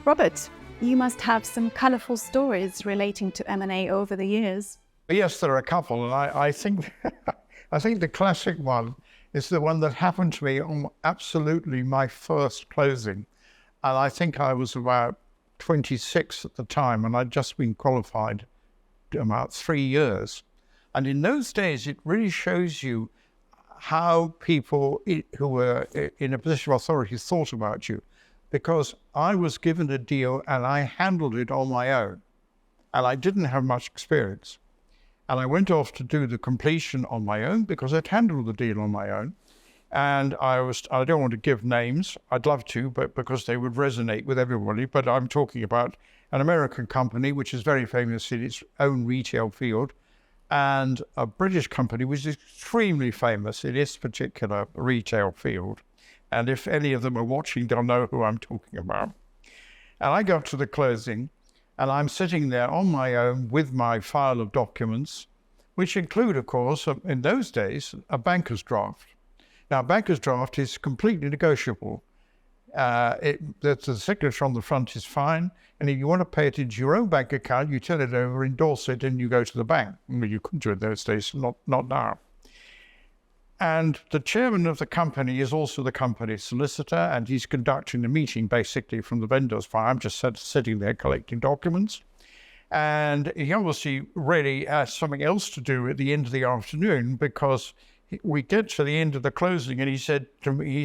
Robert, you must have some colourful stories relating to M&A over the years. Yes, there are a couple, and I think I think the classic one is the one that happened to me on absolutely my first closing. And I think I was about 26 at the time, and I'd just been qualified about 3 years. And in those days, it really shows you how people who were in a position of authority thought about you. Because I was given a deal and I handled it on my own. And I didn't have much experience. And I went off to do the completion on my own because I'd handled the deal on my own. And I don't want to give names, I'd love to, but because they would resonate with everybody. But I'm talking about an American company which is very famous in its own retail field, and a British company which is extremely famous in its particular retail field. And if any of them are watching, they'll know who I'm talking about. And I got to the closing, and I'm sitting there on my own with my file of documents, which include, of course, in those days, a banker's draft. Now, a banker's draft is completely negotiable. The signature on the front is fine, and if you want to pay it into your own bank account, you turn it over, endorse it, and you go to the bank. Well, you couldn't do it those days, not now. And the chairman of the company is also the company solicitor, and he's conducting the meeting basically from the vendor's file. I'm just sitting there collecting documents. And he obviously really has something else to do at the end of the afternoon, because we get to the end of the closing and he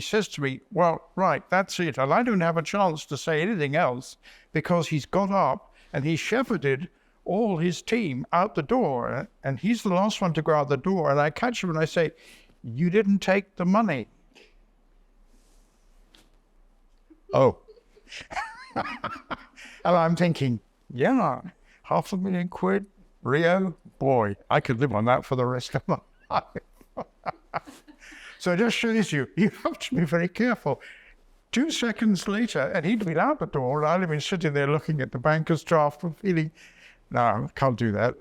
says to me, well, right, that's it. And I don't have a chance to say anything else because he's got up and he shepherded all his team out the door, and he's the last one to go out the door. And I catch him and I say, you didn't take the money. Oh. And I'm thinking, yeah, £500,000, Rio, boy, I could live on that for the rest of my life. So it just shows you have to be very careful. 2 seconds later, and he'd been out the door, and I'd have been sitting there looking at the banker's draft and feeling, no, I can't do that.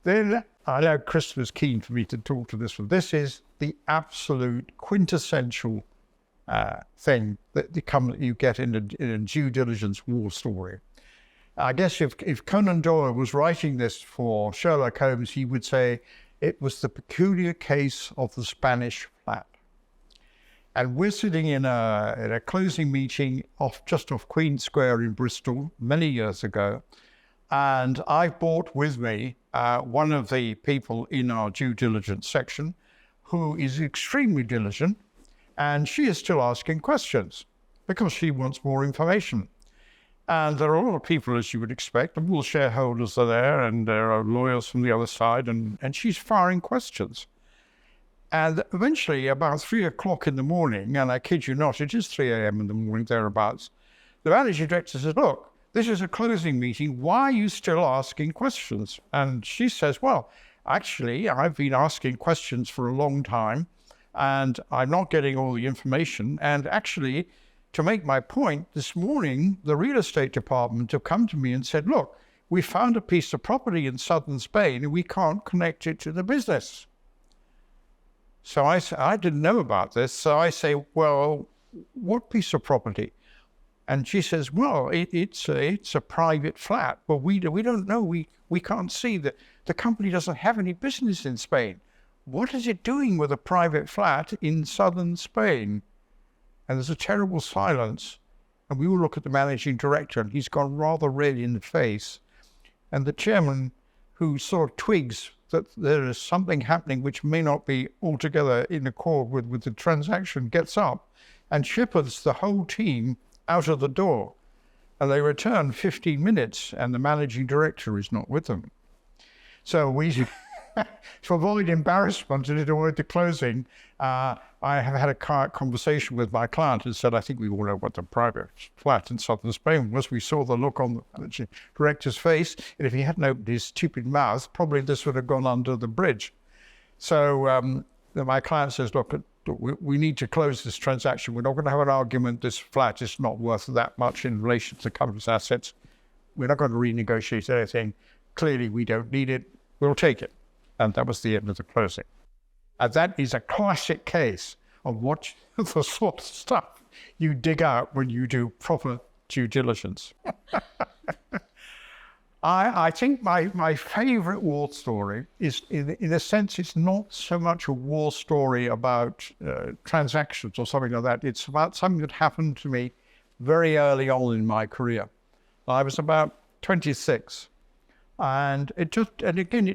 Then I know Chris was keen for me to talk to this one. This is the absolute quintessential thing that you get in a due diligence war story. I guess if Conan Doyle was writing this for Sherlock Holmes, he would say it was the peculiar case of the Spanish flat. And we're sitting in a closing meeting just off Queen Square in Bristol many years ago. And I brought with me one of the people in our due diligence section who is extremely diligent, and she is still asking questions because she wants more information. And there are a lot of people, as you would expect, and all shareholders are there, and there are lawyers from the other side, and she's firing questions. And eventually, about 3 o'clock in the morning, and I kid you not, it is 3 a.m. in the morning, thereabouts, the managing director says, look, this is a closing meeting. Why are you still asking questions? And she says, well, actually, I've been asking questions for a long time, and I'm not getting all the information. And actually, to make my point, this morning, the real estate department have come to me and said, look, we found a piece of property in southern Spain and we can't connect it to the business. So I didn't know about this. So I say, well, what piece of property? And she says, well, it's a private flat. Well, we don't know. We can't see that. The company doesn't have any business in Spain. What is it doing with a private flat in southern Spain? And there's a terrible silence. And we all look at the managing director, and he's gone rather red in the face. And the chairman, who sort of twigs that there is something happening which may not be altogether in accord with the transaction, gets up and shepherds the whole team out of the door. And they return 15 minutes, and the managing director is not with them. So we, to avoid embarrassment and to avoid the closing, I have had a conversation with my client and said, I think we all know what the private flat in southern Spain was. We saw the look on the director's face, and if he hadn't opened his stupid mouth, probably this would have gone under the bridge. So my client says, look, we need to close this transaction. We're not going to have an argument. This flat is not worth that much in relation to the company's assets. We're not going to renegotiate anything. Clearly, we don't need it. We'll take it. And that was the end of the closing. And that is a classic case of what the sort of stuff you dig out when you do proper due diligence. I think my favorite war story is, in a sense, it's not so much a war story about transactions or something like that. It's about something that happened to me very early on in my career. I was about 26. And it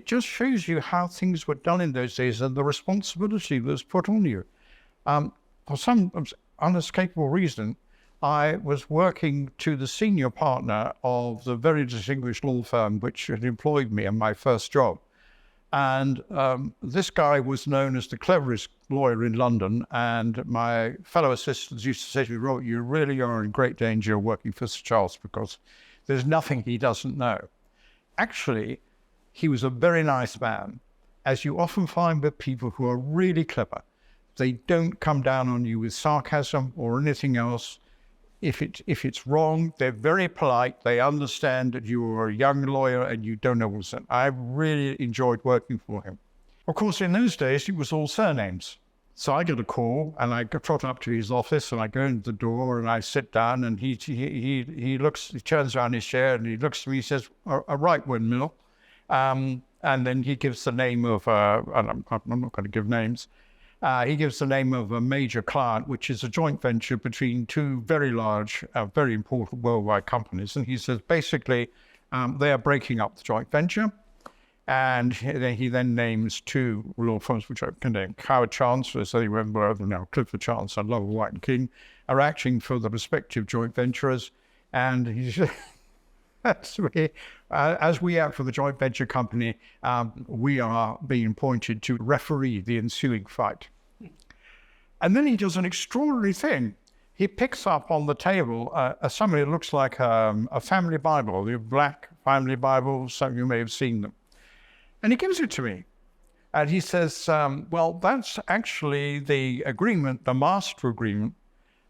just shows you how things were done in those days and the responsibility that was put on you. For some unescapable reason, I was working to the senior partner of the very distinguished law firm which had employed me in my first job. And this guy was known as the cleverest lawyer in London. And my fellow assistants used to say to me, Robert, you really are in great danger working for Sir Charles because there's nothing he doesn't know. Actually, he was a very nice man, as you often find with people who are really clever. They don't come down on you with sarcasm or anything else. If it's wrong, they're very polite. They understand that you are a young lawyer and you don't know what's in. I really enjoyed working for him. Of course, in those days, it was all surnames. So I get a call and I trot up to his office and I go into the door and I sit down and he turns around his chair and he looks at me, he says, a right, Windmill. And then he gives the name of, I'm not going to give names, he gives the name of a major client, which is a joint venture between two very large, very important worldwide companies. And he says, basically, they are breaking up the joint venture. And he then names two law firms, which I can name. Howard Chance, as they remember now, Clifford Chance and Lovell White and King, are acting for the respective joint venturers. And he said, as we act for the joint venture company, we are being appointed to referee the ensuing fight. And then he does an extraordinary thing. He picks up on the table something that looks like a family Bible, the black family Bible, some of you may have seen them. And he gives it to me. And he says, well, that's actually the agreement, the master agreement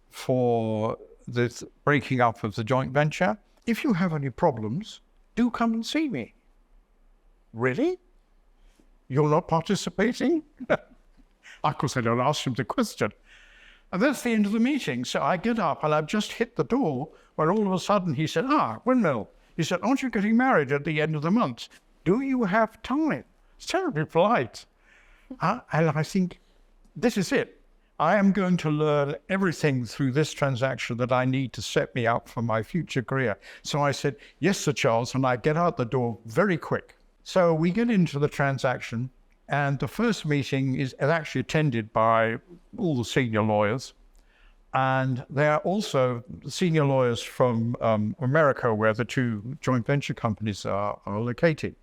for the breaking up of the joint venture. If you have any problems, do come and see me. Really? You're not participating? Of course, I don't ask him the question. And that's the end of the meeting. So I get up and I've just hit the door when all of a sudden he said, Windmill. He said, aren't you getting married at the end of the month? Do you have time? It's terribly polite. And I think, this is it. I am going to learn everything through this transaction that I need to set me up for my future career. So I said, yes, Sir Charles, and I get out the door very quick. So we get into the transaction, and the first meeting is actually attended by all the senior lawyers. And they are also senior lawyers from America, where the two joint venture companies are located.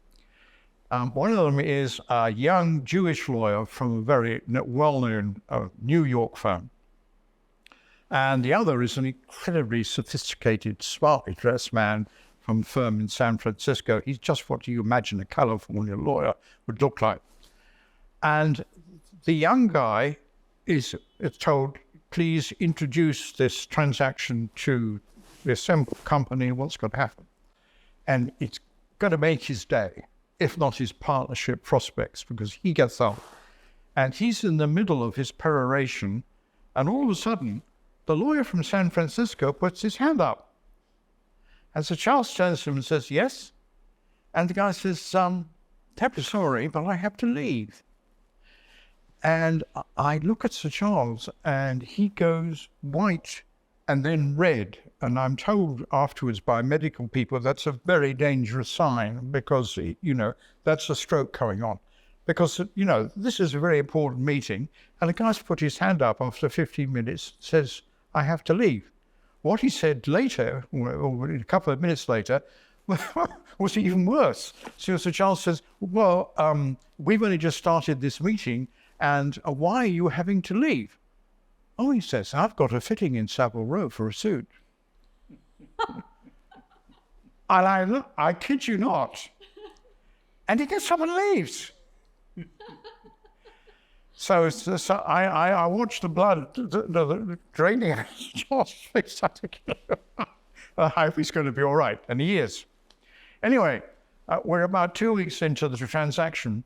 One of them is a young Jewish lawyer from a very well-known New York firm. And the other is an incredibly sophisticated, smartly dressed man from a firm in San Francisco. He's just what you imagine a California lawyer would look like. And the young guy is told, please introduce this transaction to the assembled company and what's going to happen. And it's going to make his day, if not his partnership prospects, because he gets up and he's in the middle of his peroration, and all of a sudden, the lawyer from San Francisco puts his hand up. And Sir Charles turns to him and says, yes? And the guy says, terribly sorry, but I have to leave. And I look at Sir Charles and he goes white and then red. And I'm told afterwards by medical people that's a very dangerous sign because, that's a stroke going on. Because, this is a very important meeting. And the guy's put his hand up after 15 minutes, says, I have to leave. What he said later, or a couple of minutes later, was even worse. So Sir Charles says, well, we've only just started this meeting, and why are you having to leave? Oh, he says, I've got a fitting in Savile Row for a suit. And I kid you not. And he gets up and leaves. So I watched the blood draining out of Charles' face. I hope he's going to be all right. And he is. Anyway, we're about 2 weeks into the transaction.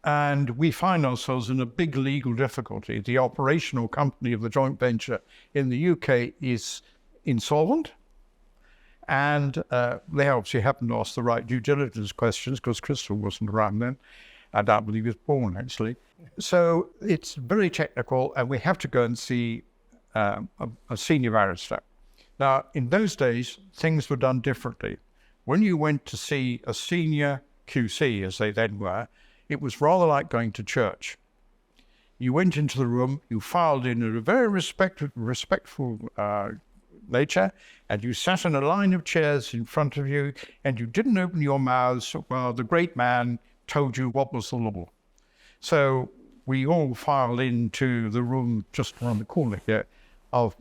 And we find ourselves in a big legal difficulty. The operational company of the joint venture in the UK is insolvent. And they obviously haven't asked the right due diligence questions because Crystal wasn't around then. I doubt he was born, actually. So it's very technical, and we have to go and see a senior barrister. Now, in those days, things were done differently. When you went to see a senior QC, as they then were, it was rather like going to church. You went into the room, you filed in a very respectful nature, and you sat in a line of chairs in front of you, and you didn't open your mouths while the great man told you what was the law. So we all filed into the room just around the corner here of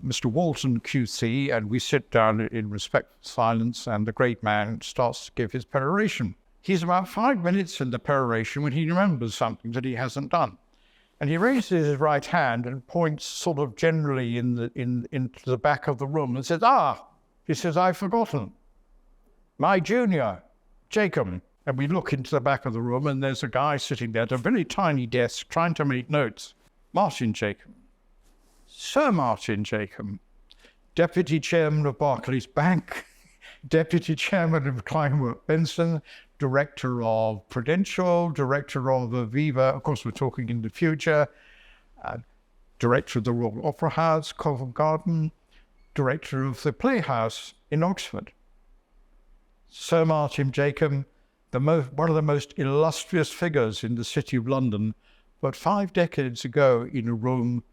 Mr. Walton QC, and we sit down in respectful silence, and the great man starts to give his peroration. He's about 5 minutes in the peroration when he remembers something that he hasn't done. And he raises his right hand and points sort of generally into the back of the room and says, he says, "I've forgotten. My junior, Jacob." And we look into the back of the room, and there's a guy sitting there at a very tiny desk trying to make notes. Martin Jacob. Sir Martin Jacob, Deputy Chairman of Barclays Bank, Deputy Chairman of Kleinworth Benson, Director of Prudential, Director of Aviva, of course we're talking in the future, Director of the Royal Opera House, Covent Garden, Director of the Playhouse in Oxford. Sir Martin Jacob, one of the most illustrious figures in the City of London, but 5 decades ago in a room,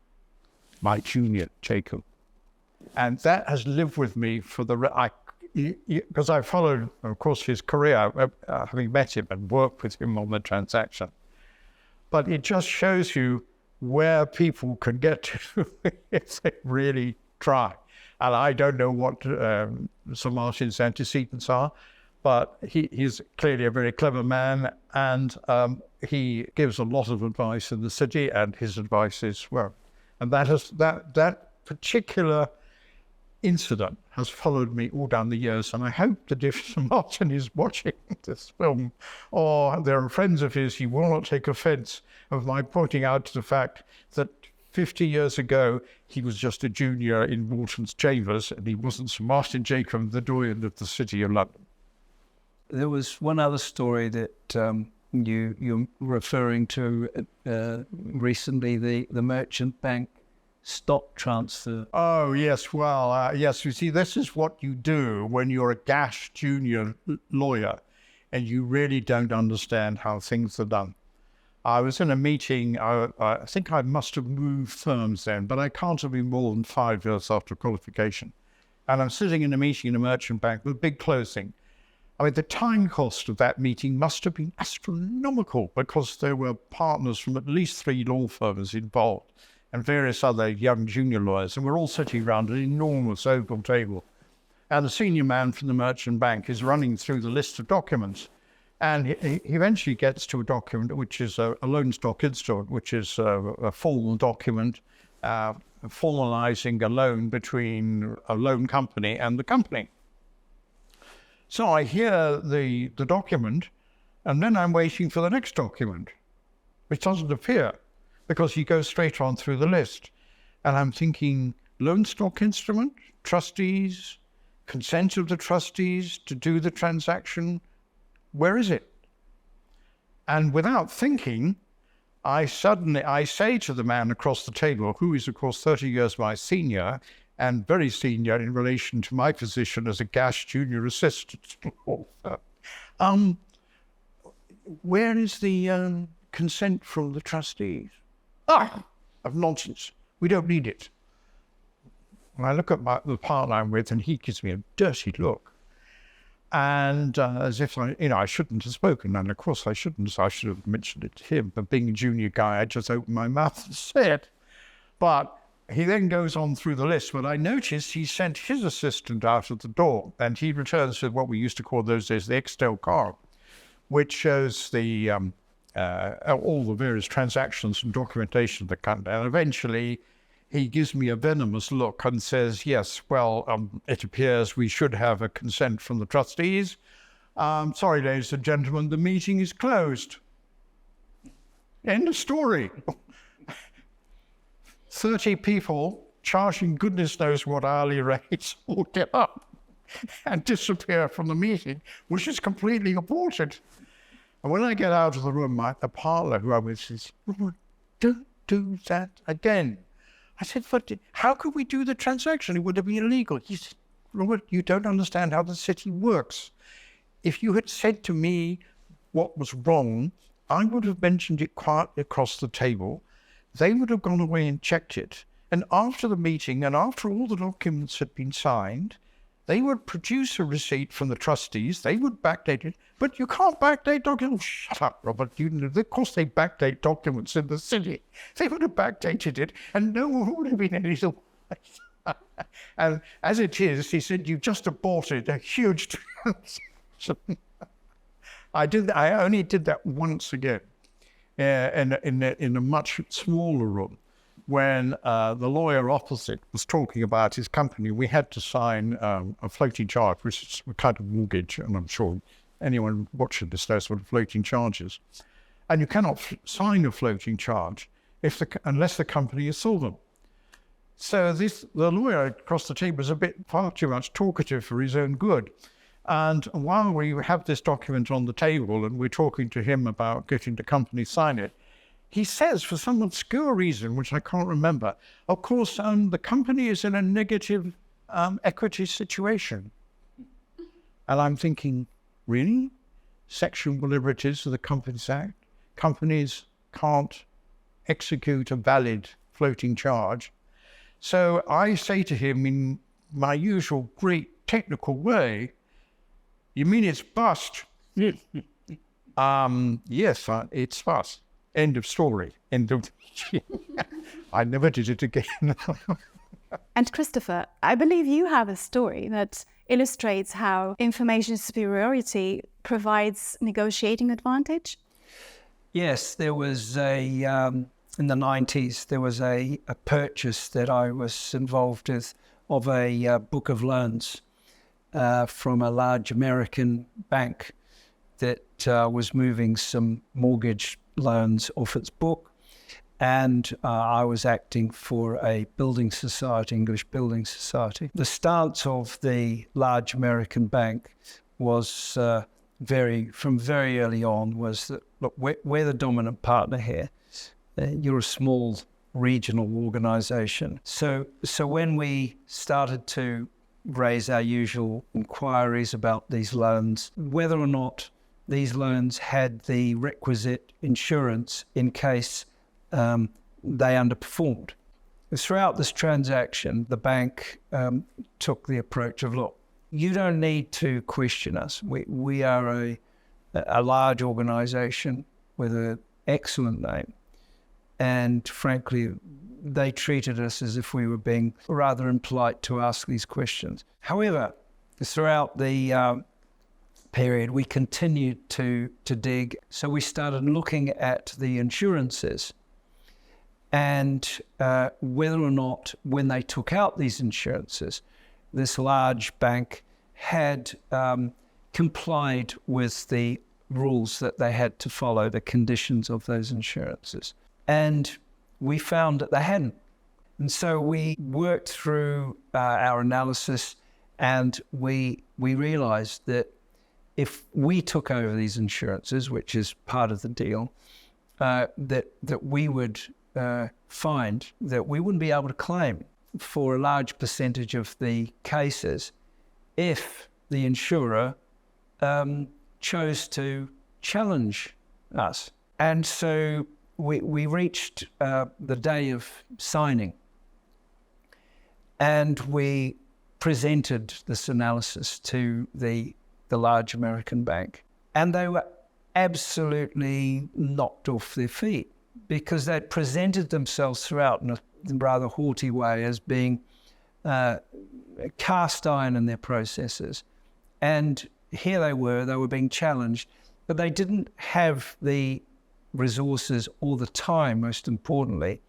my junior, Jacob. And that has lived with me for because I followed, of course, his career, having met him and worked with him on the transaction. But it just shows you where people can get to if they really try. And I don't know what Sir Martin's antecedents are, but he's clearly a very clever man, and he gives a lot of advice in the city, and his advice is, well, and that particular incident has followed me all down the years, and I hope that if Sir Martin is watching this film, or there are friends of his, he will not take offence of my pointing out to the fact that 50 years ago he was just a junior in Walton's chambers, and he wasn't Sir Martin Jacob, the doyen of the City of London. There was one other story that you're referring to recently, the merchant bank stock transfer. Oh, yes. Well, yes. You see, this is what you do when you're a gash junior lawyer and you really don't understand how things are done. I was in a meeting, I think I must have moved firms then, but I can't have been more than 5 years after qualification. And I'm sitting in a meeting in a merchant bank with a big closing. I mean, the time cost of that meeting must have been astronomical because there were partners from at least 3 law firms involved and various other young junior lawyers, and we're all sitting around an enormous oval table. And the senior man from the merchant bank is running through the list of documents, and he eventually gets to a document which is a loan stock instrument, which is a formal document formalizing a loan between a loan company and the company. So I hear the document, and then I'm waiting for the next document, which doesn't appear because he goes straight on through the list. And I'm thinking, loan stock instrument, trustees, consent of the trustees to do the transaction, where is it? And without thinking, I say to the man across the table, who is of course 30 years my senior, and very senior in relation to my position as a gash junior assistant. Where is the consent from the trustees? Of nonsense. We don't need it. And I look at the partner I'm with, and he gives me a dirty look. And as if I shouldn't have spoken. And of course I shouldn't. So I should have mentioned it to him. But being a junior guy, I just opened my mouth and said. But he then goes on through the list, but I noticed he sent his assistant out of the door, and he returns with what we used to call those days the Excel card, which shows the all the various transactions and documentation of the company. And eventually he gives me a venomous look and says, yes, well, it appears we should have a consent from the trustees. Sorry, ladies and gentlemen, the meeting is closed. End of story. 30 people charging goodness knows what hourly rates will get up and disappear from the meeting, which is completely aborted. And when I get out of the room, the partner who I was says, "Robert, don't do that again." I said, "But how could we do the transaction? It would have been illegal." He said, "Robert, you don't understand how the city works. If you had said to me what was wrong, I would have mentioned it quietly across the table. They would have gone away and checked it. And after the meeting and after all the documents had been signed, they would produce a receipt from the trustees. They would backdate it. But you can't backdate documents." "Oh, shut up, Robert. Of course they backdate documents in the city. They would have backdated it and no one would have been any surprise." And as it is, he said, "You just aborted a huge transaction." I only did that once again in a much smaller room when the lawyer opposite was talking about his company. We had to sign a floating charge, which is a kind of mortgage, and I'm sure anyone watching this knows what a floating charge is. And you cannot sign a floating charge unless the is insolvent. So the lawyer across the table was a bit far too much talkative for his own good. And while we have this document on the table and we're talking to him about getting the company to sign it, he says, for some obscure reason, which I can't remember, "Of course, the company is in a negative equity situation." And I'm thinking, really? Sexual liberties of the Companies Act? Companies can't execute a valid floating charge. So I say to him in my usual great technical way, "You mean it's bust?" "Yes, it's bust. End of story." End of... I never did it again. And Christopher, I believe you have a story that illustrates how information superiority provides negotiating advantage. Yes, there was in the 90s, there was a purchase that I was involved with of a book of loans from a large American bank that was moving some mortgage loans off its book. And I was acting for a building society, English building society. The stance of the large American bank was from very early on was that, look, we're the dominant partner here. You're a small regional organization. So when we started to raise our usual inquiries about these loans, whether or not these loans had the requisite insurance in case they underperformed. Throughout this transaction, the bank took the approach of, look, you don't need to question us. We are a large organization with an excellent name. And frankly, they treated us as if we were being rather impolite to ask these questions. However, throughout the period, we continued to dig. So we started looking at the insurances and whether or not when they took out these insurances, this large bank had complied with the rules that they had to follow, the conditions of those insurances. And we found that they hadn't. And so we worked through our analysis and we realized that if we took over these insurances, which is part of the deal, that we would find that we wouldn't be able to claim for a large percentage of the cases if the insurer chose to challenge us. And so we reached the day of signing and we presented this analysis to the large American bank. And they were absolutely knocked off their feet because they'd presented themselves throughout in a rather haughty way as being cast iron in their processes. And here they were being challenged, but they didn't have the resources or the time, most importantly,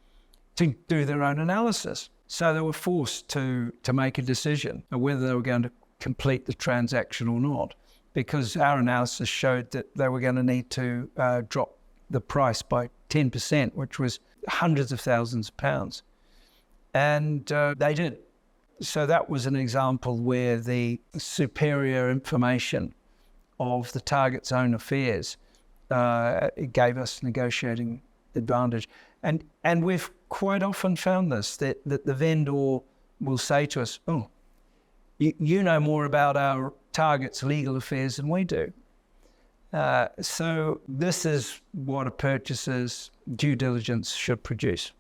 to do their own analysis. So they were forced to make a decision of whether they were going to complete the transaction or not, because our analysis showed that they were going to need to drop the price by 10%, which was hundreds of thousands of pounds. And they did. So that was an example where the superior information of the target's own affairs it gave us negotiating advantage. And we've quite often found this, that the vendor will say to us, oh, you know more about our target's legal affairs than we do. So this is what a purchaser's due diligence should produce.